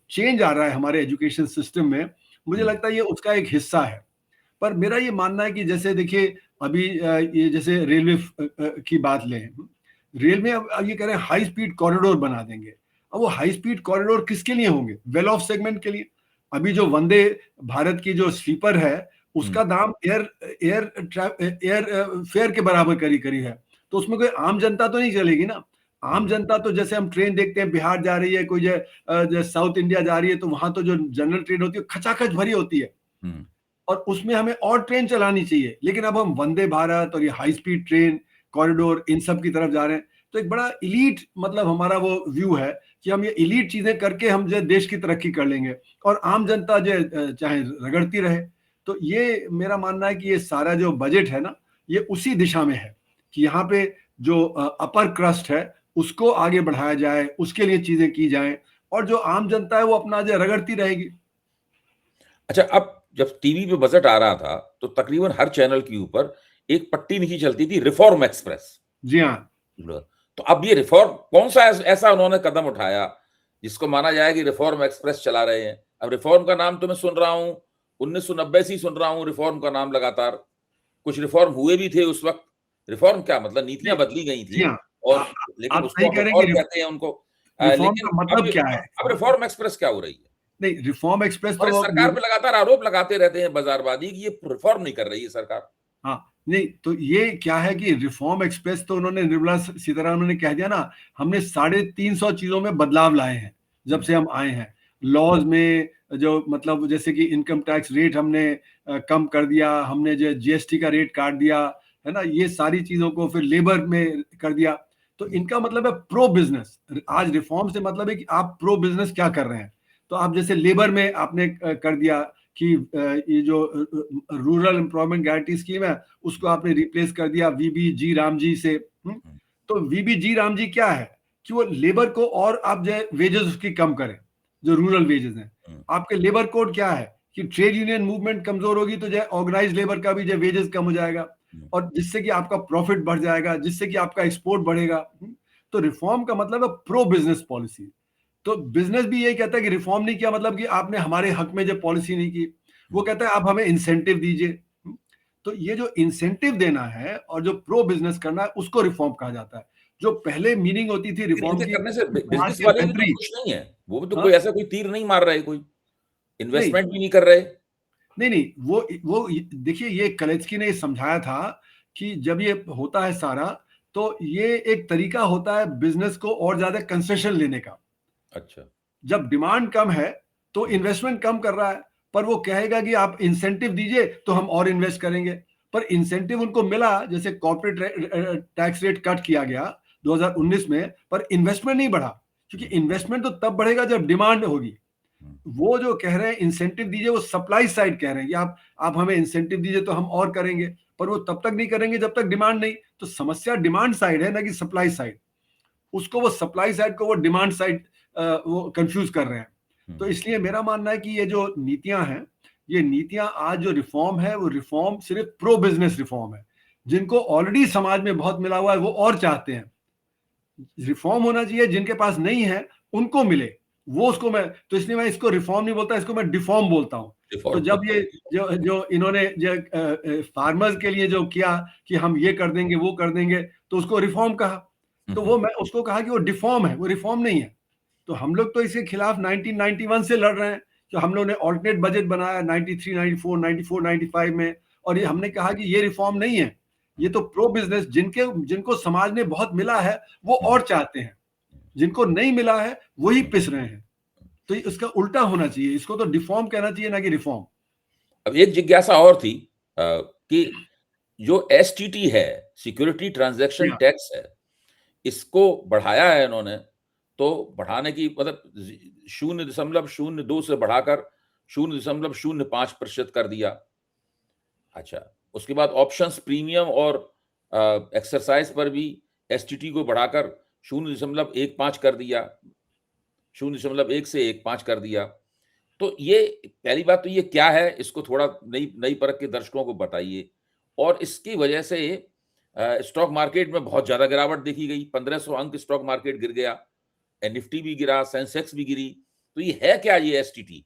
चेंज आ रहा है हमारे एजुकेशन सिस्टम में, मुझे हुँ, लगता है ये उसका एक हिस्सा है। पर मेरा ये मानना है कि जैसे देखिए अभी ये जैसे रेलवे की बात लें, रेलवे अब ये कह रहे हैं हाई स्पीड कॉरिडोर बना देंगे। अब वो हाई स्पीड कॉरिडोर किसके लिए होंगे? वेल ऑफ सेगमेंट के लिए। अभी जो वंदे भारत की जो स्लीपर है, हुँ, उसका दाम एयर फेयर के बराबर करीब-करीब है। तो उसमें कोई आम जनता तो नहीं चलेगी ना। आम हुँ, जनता तो जैसे हम ट्रेन देखते हैं, बिहार जा रही है, कोई जो साउथ इंडिया जा रही है, तो वहाँ तो जो जनरल ट्रेन होती है, खचाखच भरी होती है। हुँ। और उसमें हमें और ट्रेन चलानी चाहिए। लेकिन अब हम वंदे भारत और ये हाई स्पीड ट्रेन, कॉरिडोर, इन सब की तरफ जा रहे हैं। तो एक बड़ा एलीट मतलब हमारा वो व्यू है कि हम ये एलीट चीज़ें करके हम जो है देश की तरक्की कर लेंगे और आम जनता जो है चाहे रगड़ती रहे। तो ये मेरा मानना है कि ये सारा जो बजट है ना, ये उसी दिशा में है कि यहाँ पे जो अपर क्रस्ट है, उसको आगे बढ़ाया जाए, उसके लिए चीज़ें की जाएँ और जो आम जनता है वो अपना जो है रगड़ती रहेगी। अच्छा, अब जब टीवी पे बजट आ रहा था, तो तकरीबन हर चैनल के ऊपर एक पट्टी नीचे चलती थी, रिफॉर्म एक्सप्रेस। जी हाँ। तो अब ये रिफॉर्म कौन-सा ऐसा उन्होंने कदम उठाया, जिसको माना जाए कि रिफॉर्म एक्सप्रेस चला रहे हैं? अब रिफॉर्म का नाम तो मैं सुन रहा हूँ, 1990 से ही सुन रहा हूँ रिफॉर्म का नाम लगातार। कुछ रिफॉर्म हुए भी थे उस वक़्त। रिफॉर्म क्या मतलब नीतियाँ नहीं, बदली गई जी थी हाँ। आ और लेकिन आप उसको सही अब कह रहे हैं कि रिफॉर्म कहते हैं उनको। रिफ़ॉर्म लेकिन का मतलब क्या है? अब रिफॉर्म एक्सप्रेस क्या हो रही है? नहीं, रिफ़ॉर्म एक्सप्रेस और तो इस वो सरकार पे लगातार आरोप लगाते रहते हैं बाज़ारवादी कि ये रिफॉर्म नहीं कर रही है सरकार। हाँ, नहीं तो ये क्या है कि रिफ़ॉर्म एक्सप्रेस तो उन्होंने निर्मला सीतारमण ने कह दिया ना, हमने 350 चीज़ों में बदलाव लाए हैं, जब हुँ, से हम आए हैं। लॉज़ में जो मतलब जैसे कि इनकम टैक्स रेट हमने कम कर दिया, हमने जो जीएसटी का रेट काट दिया, है ना, ये सारी चीजों को फिर लेबर में कर दिया। तो इनका मतलब है प्रो बिजनेस। आज रिफॉर्म से मतलब है कि आप प्रो बिजनेस क्या कर रहे हैं। तो आप जैसे लेबर में आपने कर दिया कि ये जो रूरल एम्प्लॉयमेंट गारंटी स्कीम है उसको आपने रिप्लेस कर दिया वीबीजी रामजी से। तो वीबीजी रामजी क्या है कि वो लेबर को और आप जो वेजेस उसकी कम करें, जो रूरल वेजेस हैं। आपके लेबर कोड क्या है कि ट्रेड यूनियन मूवमेंट कमजोर होगी तो जो ऑर्गेनाइज लेबर का भी जो वेजेस कम हो जाएगा, और जिससे कि आपका प्रॉफिट बढ़ जाएगा, जिससे कि आपका एक्सपोर्ट बढ़ेगा। तो रिफॉर्म का मतलब है प्रो बिजनेस पॉलिसी। तो बिजनेस भी यही कहता है कि रिफॉर्म नहीं किया मतलब कि आपने हमारे हक में जो पॉलिसी नहीं की, वो कहता है आप हमें इंसेंटिव दीजिए। तो ये जो इंसेंटिव देना है और जो प्रो बिजनेस करना है उसको रिफॉर्म कहा जाता है। जो पहले मीनिंग होती थी रिफॉर्म इनके की, करने से बाहर बिजनेस के वाले भी तो कंट्री। खुश नहीं है, वो भी तो हाँ, कोई ऐसा कोई तीर नहीं मार रहे, कोई नहीं इन्वेस्टमेंट भी नहीं कर रहे। नहीं नहीं, वो देखिए, ये कलेस्की ने समझाया था कि जब ये होता है सारा, तो ये एक तरीका होता है बिजनेस को और ज्यादा कंसेशन लेने का। अच्छा। जब डिमांड कम है तो इन्वेस्टमेंट कम कर रहा है, पर वो कहेगा कि आप इंसेंटिव दीजिए तो हम और इन्वेस्ट करेंगे। पर इंसेंटिव उनको मिला, जैसे कॉर्पोरेट टैक्स रेट कट किया गया 2019 में, पर इन्वेस्टमेंट नहीं बढ़ा, क्योंकि इन्वेस्टमेंट तो तब बढ़ेगा जब डिमांड होगी। वो जो कह रहे हैं इंसेंटिव दीजिए, वो सप्लाई साइड कह रहे हैं कि आप हमें इंसेंटिव दीजिए तो हम और करेंगे, पर वो तब तक नहीं करेंगे जब तक डिमांड नहीं। तो समस्या डिमांड साइड है ना कि सप्लाई साइड। उसको वो सप्लाई साइड को वो डिमांड साइड वो कंफ्यूज कर रहे हैं। तो इसलिए मेरा मानना है कि ये जो नीतियां हैं, ये नीतियां आज जो रिफॉर्म है वो रिफॉर्म सिर्फ प्रो बिजनेस रिफॉर्म है। जिनको ऑलरेडी समाज में बहुत मिला हुआ है वो और चाहते हैं रिफॉर्म होना चाहिए, जिनके पास नहीं है उनको मिले, वो उसको मैं, तो इसलिए मैं इसको रिफॉर्म नहीं बोलता, इसको मैं डिफॉर्म बोलता हूँ। तो रिफॉर्म जब ये जो जो इन्होंने जो फार्मर्स के लिए जो किया कि हम ये कर देंगे वो कर देंगे, तो उसको रिफॉर्म कहा। तो वो मैं उसको कहा कि वो डिफॉर्म है, वो रिफॉर्म नहीं है। तो हम लोग तो इसके खिलाफ 1991 से लड़ रहे हैं। तो हम लोग ने ऑल्टरनेट बजट बनाया 93, 94, 94, 95 में, और ये हमने कहा कि ये रिफॉर्म नहीं है, ये तो प्रो बिजनेस, जिनको समाज ने बहुत मिला है वो और चाहते हैं, जिनको नहीं मिला है वही पिस रहे हैं। तो इसका उल्टा होना चाहिए, इसको तो डिफॉर्म कहना चाहिए ना कि रिफॉर्म। अब एक जिज्ञासा और थी कि जो एसटीटी है, सिक्योरिटी ट्रांजैक्शन या टैक्स है, इसको बढ़ाया है इन्होंने, तो बढ़ाने की मतलब 0.02 से बढ़ाकर 0.05% कर दिया। अच्छा, उसके बाद ऑप्शंस प्रीमियम और एक्सरसाइज पर भी एसटीटी को बढ़ाकर 0.15 कर दिया, 0.1 से 1.5 कर दिया। तो ये पहली बात तो ये क्या है? इसको थोड़ा नई नई परख के दर्शकों को बताइए। और इसकी वजह से स्टॉक मार्केट में बहुत ज़्यादा गिरावट देखी गई, 1500 अंक स्टॉक मार्केट गिर गया, निफ्टी भी गिरा, सेंसेक्स भी गिरी। तो ये है क्या ये एसटीटी?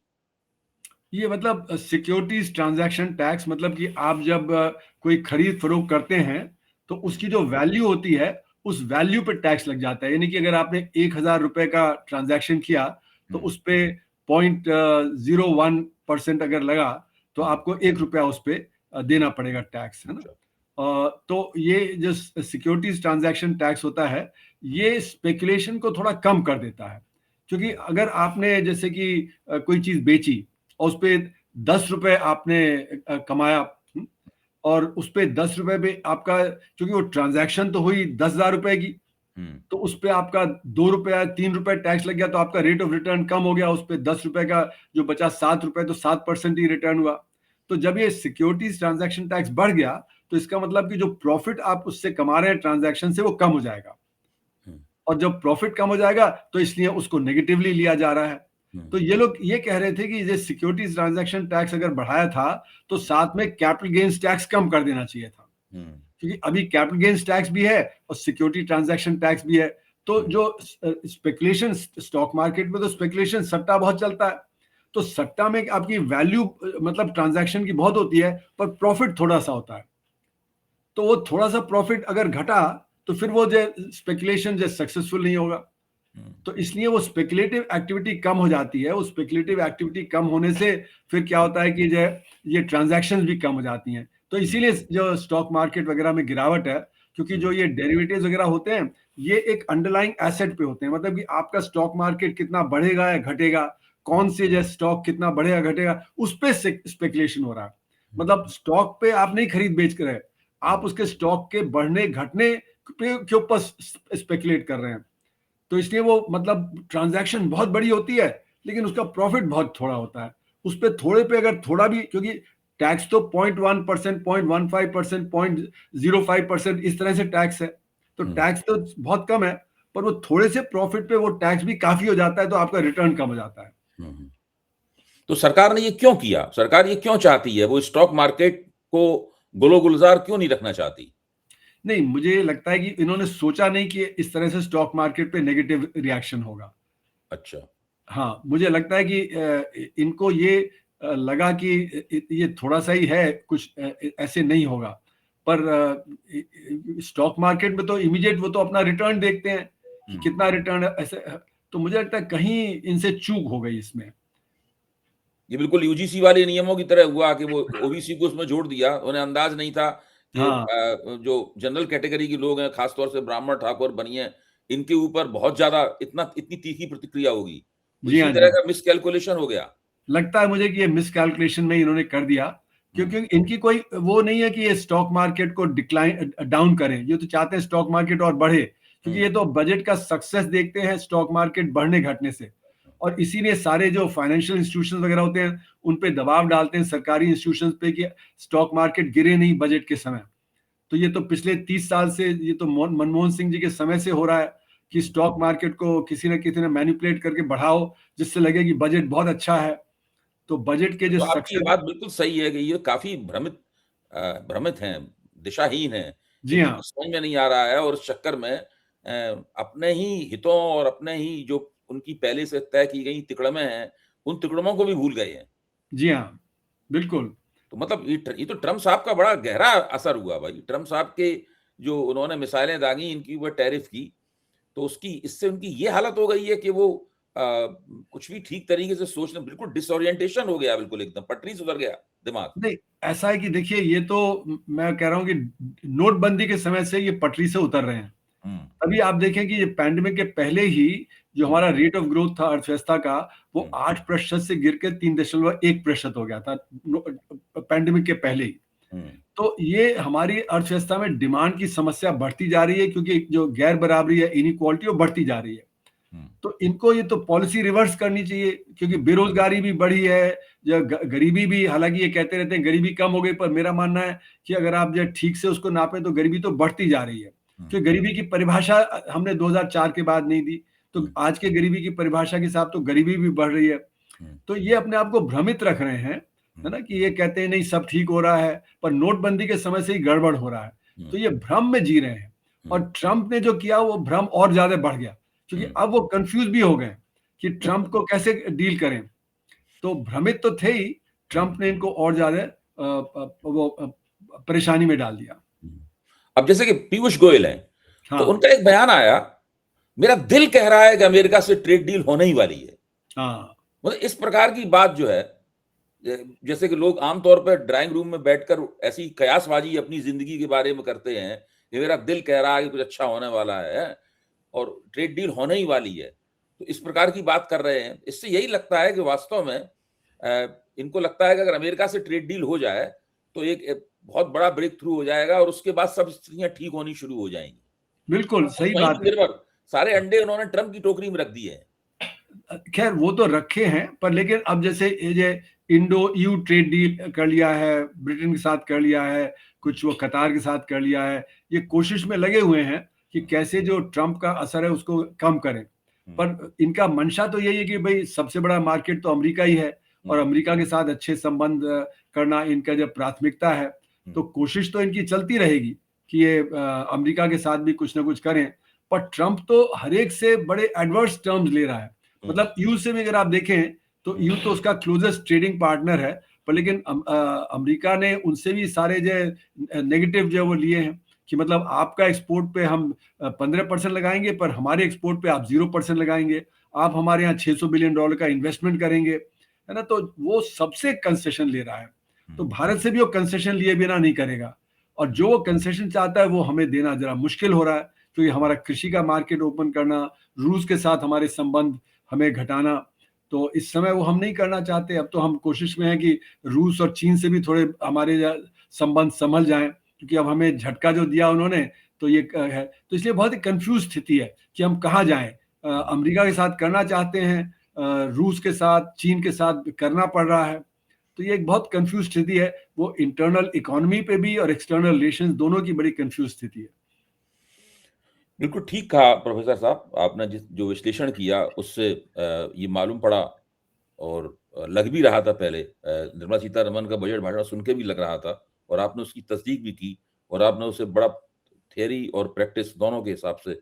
ये मतलब सिक्योरिटीज ट्रांजैक्शन टैक्स, मतलब कि आप जब कोई खरीद फरोख्त करते हैं तो उसकी जो वैल्यू होती है उस वैल्यू पे टैक्स लग जाता है। यानी कि अगर आपने 1000 रुपए का ट्रांजैक्शन किया तो उस पे 0.01% अगर लगा तो आपको 1 रुपया उस पे देना पड़ेगा टैक्स, है ना। तो ये जो सिक्योरिटीज ट्रांजैक्शन टैक्स होता है, ये स्पेकुलेशन को थोड़ा कम कर देता है। क्योंकि अगर आपने जैसे कि कोई चीज बेची और उस पे 10 रुपए आपने कमाया, और उस पे 10 रुपए पे आपका, क्योंकि वो ट्रांजैक्शन तो हुई 10,000 रुपए की, तो उस पे आपका 2 रुपया 3 रुपए टैक्स लग गया, तो आपका रेट ऑफ रिटर्न कम हो गया। उस पे 10 रुपए का जो बचा 7 रुपए, तो 7% ही रिटर्न हुआ। तो जब ये सिक्योरिटीज ट्रांजैक्शन टैक्स बढ़ गया तो इसका मतलब कि जो प्रॉफिट आप उससे कमा रहे हैं ट्रांजैक्शन से, वो कम हो जाएगा। और जब प्रॉफिट कम हो जाएगा तो इसलिए उसको नेगेटिवली लिया जा रहा है। तो ये लोग ये कह रहे थे कि ये सिक्योरिटीज ट्रांजैक्शन टैक्स अगर बढ़ाया था तो साथ में कैपिटल गेन्स टैक्स कम कर देना चाहिए था, क्योंकि अभी कैपिटल गेन्स टैक्स भी है और सिक्योरिटी ट्रांजैक्शन टैक्स भी है। तो जो स्पेकुलेशन स्टॉक मार्केट में, तो स्पेकुलेशन सट्टा बहुत चलता है। तो सट्टा में आपकी वैल्यू मतलब ट्रांजैक्शन की बहुत होती है, पर प्रॉफिट थोड़ा सा होता है। तो वो थोड़ा सा प्रॉफिट अगर घटा तो फिर वो जो स्पेकुलेशन जो सक्सेसफुल नहीं होगा। तो इसलिए वो स्पेकुलेटिव एक्टिविटी कम हो जाती है। वो स्पेकुलेटिव एक्टिविटी कम होने से फिर क्या होता है कि जो ये ट्रांजैक्शंस भी कम हो जाती हैं। तो इसीलिए जो स्टॉक मार्केट वगैरह में गिरावट है, क्योंकि जो ये डेरिवेटिव्स वगैरह होते हैं ये एक अंडरलाइंग एसेट पे होते हैं। मतलब कि आपका स्टॉक मार्केट कितना बढ़ेगा या घटेगा, कौन से जो स्टॉक कितना बढ़ेगा घटेगा, उस पर स्पेकुलेशन हो रहा है। मतलब स्टॉक पे आप नहीं खरीद बेच कर रहे, आप उसके स्टॉक के बढ़ने घटने के ऊपर स्पेकुलेट कर रहे हैं। तो इसलिए वो मतलब ट्रांजैक्शन बहुत बड़ी होती है, लेकिन उसका प्रॉफिट बहुत थोड़ा होता है। उस पे थोड़े पे अगर थोड़ा भी, क्योंकि टैक्स तो 0.1%, 0.15%, 0.05% इस तरह से टैक्स है, तो टैक्स तो बहुत कम है, पर वो थोड़े से प्रॉफिट पे वो टैक्स भी काफी हो जाता है, तो आपका रिटर्न कम हो जाता है। तो सरकार ने ये क्यों किया? सरकार ये क्यों चाहती है? वो स्टॉक मार्केट को गुलो गुलजार क्यों नहीं रखना चाहती? नहीं, मुझे लगता है कि इन्होंने सोचा नहीं कि इस तरह से स्टॉक मार्केट पे नेगेटिव रिएक्शन होगा। अच्छा। हाँ, मुझे लगता है कि इनको ये लगा कि ये थोड़ा-सा ही है, कुछ ऐसे नहीं होगा। पर स्टॉक मार्केट में तो इमीडिएट वो तो अपना रिटर्न देखते हैं कि कितना रिटर्न ऐसे, तो मुझे लगता है कहीं इनसे चूक हो गई इसमें। ये बिल्कुल यूजीसी वाले नियमों की तरह हुआ कि वो ओबीसी को उसमें जोड़ दिया। उन्हें अंदाज नहीं था कि हाँ, जो जनरल कैटेगरी के लोग हैं, खास तौर से ब्राह्मण, ठाकुर, बनिए, इनके ऊपर बहुत ज़्यादा इतनी तीखी प्रतिक्रिया होगी। तो जी इसी हाँ, जी तरह हाँ। का मिसकैल्कुलेशन हो गया। लगता है मुझे कि ये मिसकैल्कुलेशन में इन्होंने कर दिया, क्योंकि इनकी कोई वो नहीं है कि ये स्टॉक मार्केट को डिक्लाइन डाउन करें। ये तो चाहते हैं स्टॉक मार्केट और बढ़े, क्योंकि ये तो बजट का सक्सेस देखते हैं स्टॉक मार्केट बढ़ने घटने से, और इसीलिए सारे जो फाइनेंशियल इंस्टीट्यूशन वगैरह होते हैं उन पे दबाव डालते हैं सरकारी इंस्टीट्यूशन पे कि स्टॉक मार्केट गिरे नहीं बजट के समय। तो ये तो पिछले 30 साल से, ये तो मनमोहन सिंह जी के समय से हो रहा है कि स्टॉक मार्केट को किसी न किसी ने मैनिपुलेट करके बढ़ाओ, जिससे लगे कि बजट बहुत अच्छा है। तो बजट के जो तो आपकी ये सक्सेस। बात बिल्कुल सही है कि ये काफ़ी भ्रमित हैं, दिशाहीन हैं। जी इनको हाँ, कुछ समझ में नहीं आ रहा है और इस चक्कर में अपने ही हितों और अपने ही जो उनकी पहले से तय की गई तिकड़में हैं, उन तिकड़मों को भी भूल गए हैं। जी हाँ, बिल्कुल। तो मतलब ये तो ट्रम्प साहब का बड़ा गहरा असर हुआ भाई। ट्रम्प साहब के जो उन्होंने मिसाइलें दागी इनकी ऊपर टैरिफ की, तो उसकी इससे उनकी ये हालत हो गई है कि वो कुछ भी ठीक तरीके से सोचना, बिल्कुल डिसओरिएंटेशन हो गया, बिल्कुल एकदम पटरी से उतर गया दिमाग। नहीं, ऐसा है कि देखिए, ये तो मैं कह रहा हूँ कि नोटबंदी के समय से ये पटरी से उतर रहे हैं। हुँ, अभी आप देखें कि ये पैंडेमिक के पहले ही जो हुँ, हमारा रेट ऑफ ग्रोथ था अर्थव्यवस्था का, वो हुँ, 8% से गिर के 3.1% हो गया था पैंडेमिक के पहले ही। हुँ, तो ये हमारी अर्थव्यवस्था में डिमांड की समस्या बढ़ती जा रही है, क्योंकि जो गैर बराबरी है, इनइक्वालिटी, वो बढ़ती जा रही है। हुँ, तो इनको ये तो पॉलिसी रिवर्स करनी चाहिए, क्योंकि बेरोजगारी भी बढ़ी है, जो गरीबी भी, हालांकि ये कहते रहते हैं गरीबी कम हो गई, पर मेरा मानना है कि अगर आप जो ठीक से उसको नापें तो गरीबी तो बढ़ती जा रही है। हुँ, क्योंकि गरीबी की परिभाषा हमने 2004 के बाद नहीं दी, तो हुँ, आज के गरीबी की परिभाषा के हिसाब तो गरीबी भी बढ़ रही है। हुँ, तो ये अपने आप को भ्रमित रख रहे हैं, है हुँ, ना, कि ये कहते हैं नहीं सब ठीक हो रहा है, पर नोटबंदी के समय से ही गड़बड़ हो रहा है। हुँ, तो ये भ्रम में जी रहे हैं, हुँ, और ट्रंप ने जो किया वो भ्रम और ज्यादा बढ़ गया, क्योंकि हुँ। अब वो कंफ्यूज भी हो गए कि ट्रंप को कैसे डील करें। तो भ्रमित तो थे ही, ट्रंप ने इनको और ज्यादा परेशानी में डाल दिया। अब जैसे कि पीयूष गोयल हैं, तो हाँ, उनका एक बयान आया, मेरा दिल कह रहा है कि अमेरिका से ट्रेड डील होने ही वाली है। हाँ, मतलब इस प्रकार की बात जो है, जैसे कि लोग आमतौर पर ड्राइंग रूम में बैठकर ऐसी कयासबाजी अपनी ज़िंदगी के बारे में करते हैं, कि मेरा दिल कह रहा है कि कुछ अच्छा होने वाला है और ट्रेड डील होने ही वाली है। तो इस प्रकार की बात कर रहे हैं। इससे यही लगता है कि वास्तव में इनको लगता है कि अगर अमेरिका से ट्रेड डील हो जाए, तो एक बहुत बड़ा ब्रेक थ्रू हो जाएगा और उसके बाद सब स्थितियाँ ठीक होनी शुरू हो जाएँगी। बिल्कुल और सही वहीं बात पे है। निर्भर सारे अंडे उन्होंने ट्रम्प की टोकरी में रख दिए हैं। खैर वो तो रखे हैं, पर लेकिन अब जैसे ये जो इंडो यू ट्रेड डील कर लिया है, ब्रिटेन के साथ कर लिया है, कुछ वो कतार के साथ कर लिया है, ये कोशिश में लगे हुए हैं कि हुँ, कैसे जो ट्रंप का असर है उसको कम करें। हुँ, पर इनका मंशा तो यही है कि भाई सबसे बड़ा मार्केट तो अमेरिका ही है, और हुँ, अमेरिका के साथ अच्छे संबंध करना इनका जो प्राथमिकता है। हुँ, तो कोशिश तो इनकी चलती रहेगी कि ये अमेरिका के साथ भी कुछ ना कुछ करें। पर ट्रंप तो हर एक से बड़े एडवर्स टर्म्स ले रहा है। हुँ, मतलब यू से भी अगर आप देखें तो हुँ, यू तो उसका क्लोजेस्ट ट्रेडिंग पार्टनर है, पर लेकिन अमेरिका ने उनसे भी सारे जो नेगेटिव जो वो लिए हैं, कि मतलब आपका एक्सपोर्ट पे हम 15% लगाएंगे, पर हमारे एक्सपोर्ट पे आप 0% लगाएंगे। आप हमारे यहाँ $600 बिलियन का इन्वेस्टमेंट करेंगे, है ना, तो वो सबसे कंसेशन ले रहा है। तो हुँ, भारत से भी वो कंसेशन लिए बिना नहीं करेगा, और जो वो कंसेशन चाहता है वो हमें देना जरा मुश्किल हो रहा है, क्योंकि हमारा कृषि का मार्केट ओपन करना, रूस के साथ हमारे संबंध हमें घटाना, तो इस समय वो हम नहीं करना चाहते। अब तो हम कोशिश में हैं कि रूस और चीन से भी थोड़े हमारे संबंध संभल जाएँ, क्योंकि अब हमें झटका जो दिया उन्होंने, तो ये है। तो इसलिए बहुत ही कन्फ्यूज़ स्थिति है कि हम कहाँ जाएँ? अमेरिका के साथ करना चाहते हैं, रूस के साथ, चीन के साथ करना पड़ रहा है। तो ये एक बहुत कन्फ्यूज़ स्थिति है। वो इंटरनल इकोनॉमी पे भी और एक्सटर्नल रिलेशंस दोनों की बड़ी कन्फ्यूज़ स्थिति है। बिल्कुल ठीक कहा प्रोफ़ेसर साहब, आपने जो विश्लेषण किया उससे ये मालूम पड़ा और लग भी रहा था पहले, निर्मला सीतारमण का बजट भाषण सुन के भी लग रहा था और आपने उसकी तस्दीक भी की और आपने उसे बड़ा थियरी और प्रैक्टिस दोनों के हिसाब से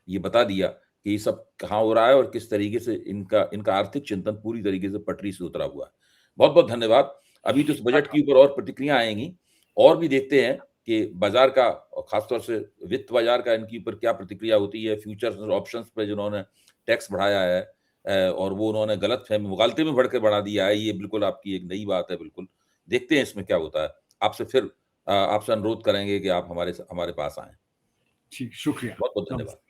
ये बता दिया कि ये सब कहाँ हो रहा है और किस तरीके से इनका इनका आर्थिक चिंतन पूरी तरीके से पटरी से उतरा हुआ है। बहुत-बहुत धन्यवाद। अभी तो इस बजट के ऊपर और प्रतिक्रिया आएँगी और भी देखते हैं कि बाज़ार का और ख़ास तौर से वित्त बाज़ार का इनके ऊपर क्या प्रतिक्रिया होती है। फ्यूचर्स और ऑप्शंस पे जिन्होंने टैक्स बढ़ाया है और वो उन्होंने गलतफ़हमी मुग़ालते में बढ़ के बढ़ा दिया है, ये बिल्कुल आपकी एक नई बात है बिल्कुल। देखते हैं इसमें क्या होता है। आपसे फिर आपसे अनुरोध करेंगे कि आप हमारे पास आएँ। ठीक, शुक्रिया। बहुत-बहुत नमस्ते। धन्यवाद।